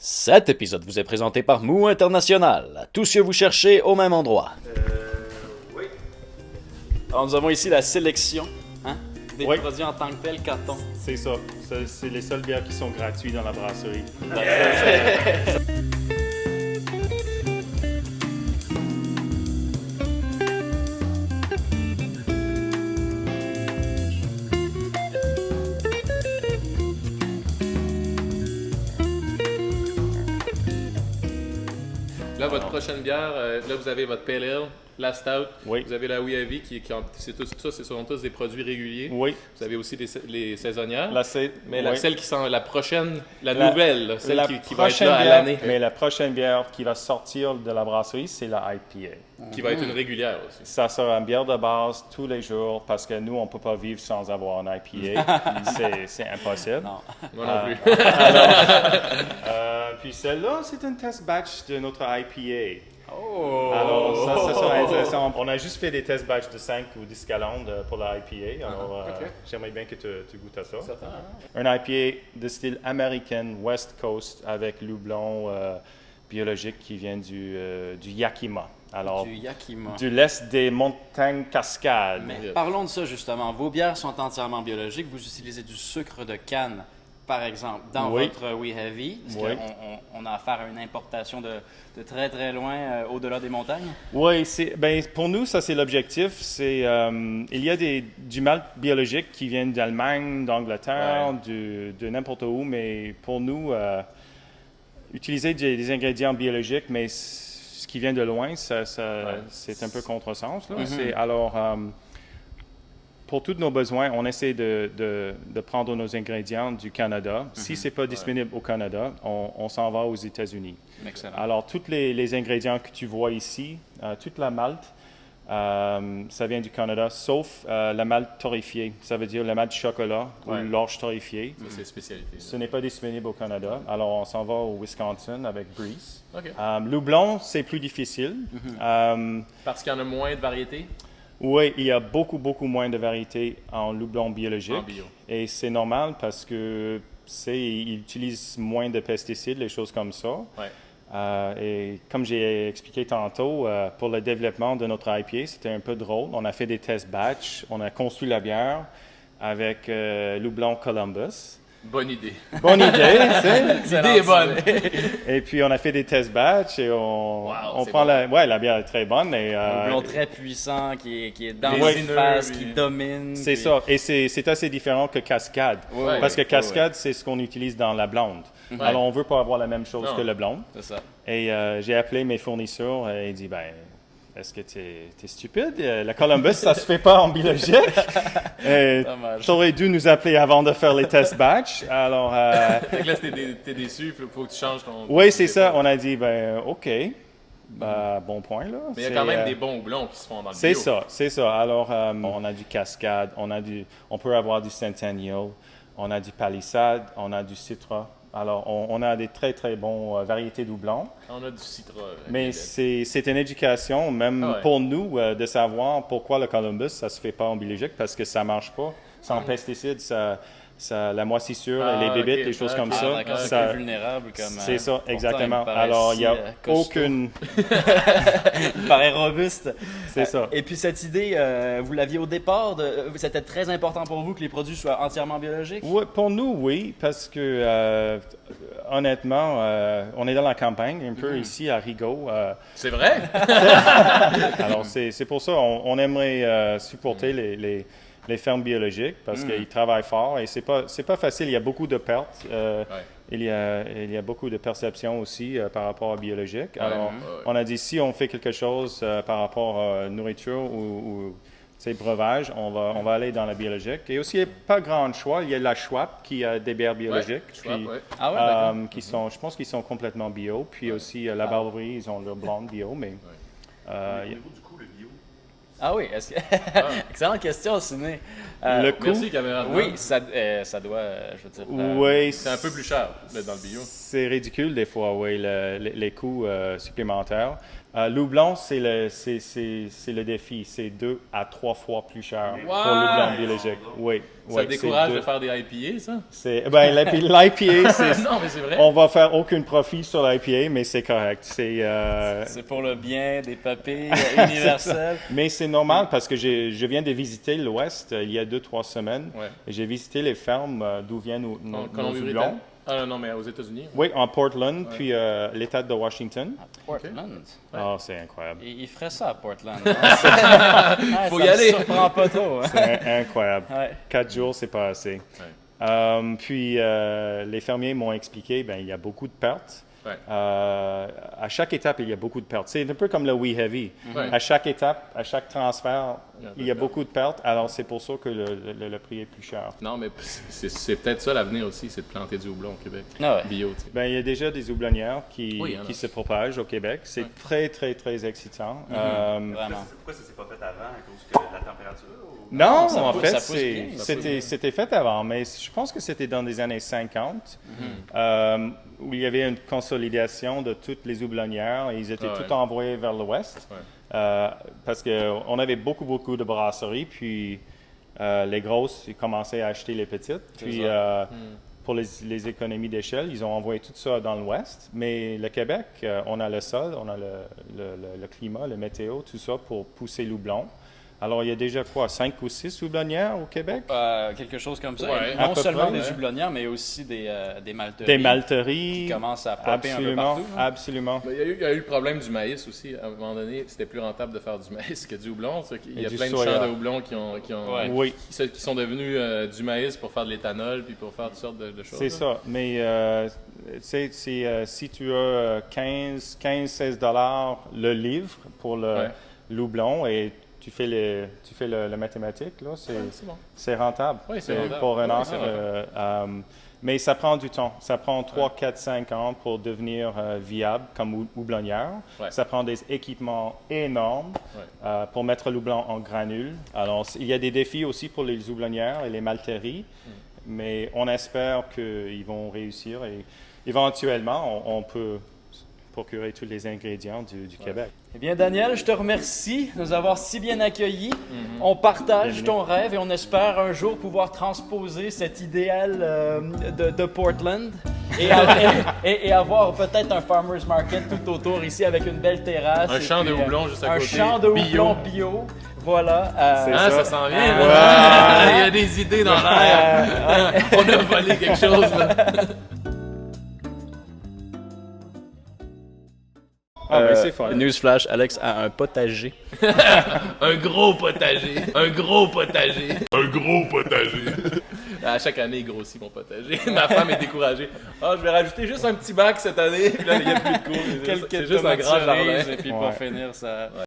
Cet épisode vous est présenté par Mou International. Tout ce que vous cherchez au même endroit. Oui. Alors, nous avons ici la sélection des Oui. produits en tant que tel, carton. C'est ça. C'est les seules bières qui sont gratuites dans la brasserie. Là, votre prochaine bière, là, vous avez votre Pale Ale, la Stout, Oui. vous avez la Wee Heavy, ce sont tous des produits réguliers. Oui. Vous avez aussi les saisonnières. Mais Celle qui sent la prochaine, nouvelle, là, celle qui va être là à bière, l'année, Mais la prochaine bière qui va sortir de la brasserie, c'est la IPA. qui va être une régulière aussi. Ça sera une bière de base tous les jours parce que nous, on ne peut pas vivre sans avoir une IPA. c'est impossible. Non. Moi non plus. Puis celle-là, c'est un test batch de notre IPA. Oh! Alors, ça sera intéressant. On a juste fait des test batch de 5 ou 10 calendes pour la IPA. Alors, ok. j'aimerais bien que tu goûtes à ça. Certain, hein? Un IPA de style américain, West Coast, avec loublon biologique qui vient du Yakima. Alors, Du Yakima. de l'est des montagnes Cascades. Mais parlons de ça justement. Vos bières sont entièrement biologiques. Vous utilisez du sucre de canne, par exemple, dans Oui. votre Wee Heavy. Parce Oui. qu'on a affaire à une importation de très très loin, au-delà des montagnes. Oui, pour nous, ça c'est l'objectif. Il y a du malt biologique qui vient d'Allemagne, d'Angleterre, de n'importe où, mais pour nous, utiliser des ingrédients biologiques, mais ce qui vient de loin, c'est un peu contresens. Là. Alors, pour tous nos besoins, on essaie de prendre nos ingrédients du Canada. Si ce n'est pas disponible au Canada, on s'en va aux États-Unis. Excellent. Alors, tous les ingrédients que tu vois ici, toute la malt, ça vient du Canada, sauf la malt torréfiée. Ça veut dire la malt chocolat ou l'orge torréfiée. Ça, c'est spécialité. Ce n'est pas disponible au Canada. Alors, on s'en va au Wisconsin avec Breeze. OK. Loublon, c'est plus difficile. Parce qu'il y en a moins de variétés Oui, il y a beaucoup moins de variétés en loublon biologique. en bio. Et c'est normal parce que ils utilisent moins de pesticides, les choses comme ça. Ouais. Et comme j'ai expliqué tantôt, pour le développement de notre IPA, c'était un peu drôle. On a fait des tests batch, on a construit la bière avec Loublon Columbus. Bonne idée. Bonne idée, tu sais. L'idée est bonne. Et puis on a fait des tests batch et on c'est prend bon. la bière est très bonne. Et, Un blond très puissant qui est dans Ouais. une phase, qui domine. c'est puis- ça. Et c'est assez différent que Cascade. Ouais, Parce que ouais, Cascade, c'est ce qu'on utilise dans la blonde. Alors on veut pas avoir la même chose Non. que le blonde. C'est ça. Et j'ai appelé mes fournisseurs et il dit est-ce que tu es stupide? La Columbus, ça se fait pas en biologique. Dommage. Tu aurais dû nous appeler avant de faire les tests batch. Alors, Fait que là, t'es déçu, faut que tu changes ton... oui, c'est ça. On a dit, OK. Bon point, là. Mais il y a quand même des bons houblons qui se font dans le C'est bio. ça. Alors, on a du Cascade, on peut avoir du Centennial, on a du Palisade, on a du Citra. Alors, on a des très, très bons variétés de houblons. On a du Citra. Mais c'est une éducation, même pour nous, de savoir pourquoi le Columbus, ça se fait pas en biologique, parce que ça marche pas. Sans pesticides, la moisissure, les bébites, les choses comme ça. D'accord, c'est ça- plus vulnérable comme. c'est ça, pourtant, exactement. il me paraît Alors, il n'y a costaud. aucune... Il me paraît robuste. C'est ça. Et puis cette idée, vous l'aviez au départ, c'était très important pour vous que les produits soient entièrement biologiques? Oui, pour nous, oui, parce que honnêtement, on est dans la campagne, un peu ici à Rigaud. C'est vrai? Alors, c'est pour ça on aimerait supporter les fermes biologiques parce qu'ils travaillent fort et c'est pas facile. Il y a beaucoup de pertes. Il y a beaucoup de perceptions aussi par rapport à biologique. Alors, on a dit si on fait quelque chose par rapport à nourriture ou breuvage, on va aller dans la biologique. Et aussi, il n'y a pas grand choix. Il y a la Schwab qui a des bières biologiques. Schwab, ouais. Ah ouais, d'accord. Je pense qu'ils sont complètement bio. Puis aussi, la Barberie, ils ont leur blonde bio. Mais, Ah oui, excellente question, Ciné. le coût, Merci, caméra. Oui, ça doit, je veux dire... oui, C'est un peu plus cher là, dans le bio. c'est ridicule des fois, oui, les coûts supplémentaires. Loublon, c'est le défi. C'est 2 à 3 fois plus cher Wow! pour le blanc biologique. Oui. Ça oui, décourage c'est de faire des IPA, ça? L'IPA, Non, mais c'est vrai. on va faire aucun profit sur l'IPA, mais c'est correct. C'est pour le bien des papilles universelles. Mais c'est normal parce que je viens de visiter l'Ouest il y a 2-3 semaines. Ouais. Et j'ai visité les fermes d'où viennent nos houblons. Ah non, mais aux États-unis. Oui, en Portland, puis l'État de Washington. Portland. Ah, c'est incroyable. Il ferait ça à Portland. Faut y aller. Ça me surprend pas trop. Hein? C'est incroyable. Ouais. 4 jours, c'est pas assez. Ouais. Puis les fermiers m'ont expliqué, il y a beaucoup de pertes. Ouais. À chaque étape, il y a beaucoup de pertes. C'est un peu comme le We Heavy. Ouais. À chaque étape, à chaque transfert, il y a pertes. beaucoup de pertes. Alors, c'est pour ça que le prix est plus cher. Non, mais c'est peut-être ça l'avenir aussi, c'est de planter du houblon au Québec. Ah ouais. Bio, tu sais. Il y a déjà des houblonnières qui Oui, il y en a. se propagent au Québec. C'est très, très, très excitant. Vraiment. Pourquoi ça s'est pas fait avant à cause de la température? Non, ça en pousse- fait, ça pousse bien, ça c'était fait avant, mais je pense que c'était dans les années 50, où il y avait une consolidation de toutes les houblonnières et ils étaient Ah ouais. tous envoyés vers l'ouest, Ouais. parce qu'on avait beaucoup de brasseries, puis les grosses, ils commençaient à acheter les petites, puis pour les économies d'échelle, ils ont envoyé tout ça dans l'ouest, mais le Québec, on a le sol, on a le climat, le météo, tout ça pour pousser l'houblon. Alors, il y a déjà 5 ou 6 houblonnières au Québec? Quelque chose comme ça. Ouais. À Non peu seulement près, des ouais. houblonnières, mais aussi des malteries. Des malteries. Qui commencent à popper un peu Absolument, partout. hein. absolument. Mais il y a eu le problème du maïs aussi. À un moment donné, c'était plus rentable de faire du maïs que du houblon. Il y a du plein de soya. champs de houblon qui Ouais. Oui, qui sont devenus du maïs pour faire de l'éthanol puis pour faire toutes sortes de choses. c'est là. ça. Mais si tu as 15-16 $ le livre pour Ouais. le houblon et tu fais le mathématique, là, Ouais, c'est bon. c'est rentable. Oui, c'est rentable. Pour un Oui, an. c'est rentable. Mais ça prend du temps. Ça prend 3, 4, 5 ans pour devenir viable comme houblonnière. Ouais. Ça prend des équipements énormes pour mettre l'houblon en granules. Alors, il y a des défis aussi pour les houblonnières et les malteries, mais on espère qu'ils vont réussir et éventuellement, on peut procurer tous les ingrédients du Québec. Eh bien, Daniel, je te remercie de nous avoir si bien accueillis. On partage ton rêve et on espère un jour pouvoir transposer cet idéal de Portland et avoir peut-être un farmer's market tout autour ici avec une belle terrasse. Un et champ de puis, houblon juste à côté. Un champ de Bio. houblon bio. Voilà. C'est Ah, ça. ça s'en vient. là. Il y a des idées dans l'air. On a volé quelque chose. Là. Ah, ben, c'est fun. Newsflash, Alex a un potager. Un gros potager. Un gros potager. Un gros potager. À chaque année, il grossit mon potager. Ma femme est découragée. Ah, je vais rajouter juste un petit bac cette année. Puis là, il n'y a plus de cours. C'est juste un grand jardin. Et puis Ouais. pour finir, ça...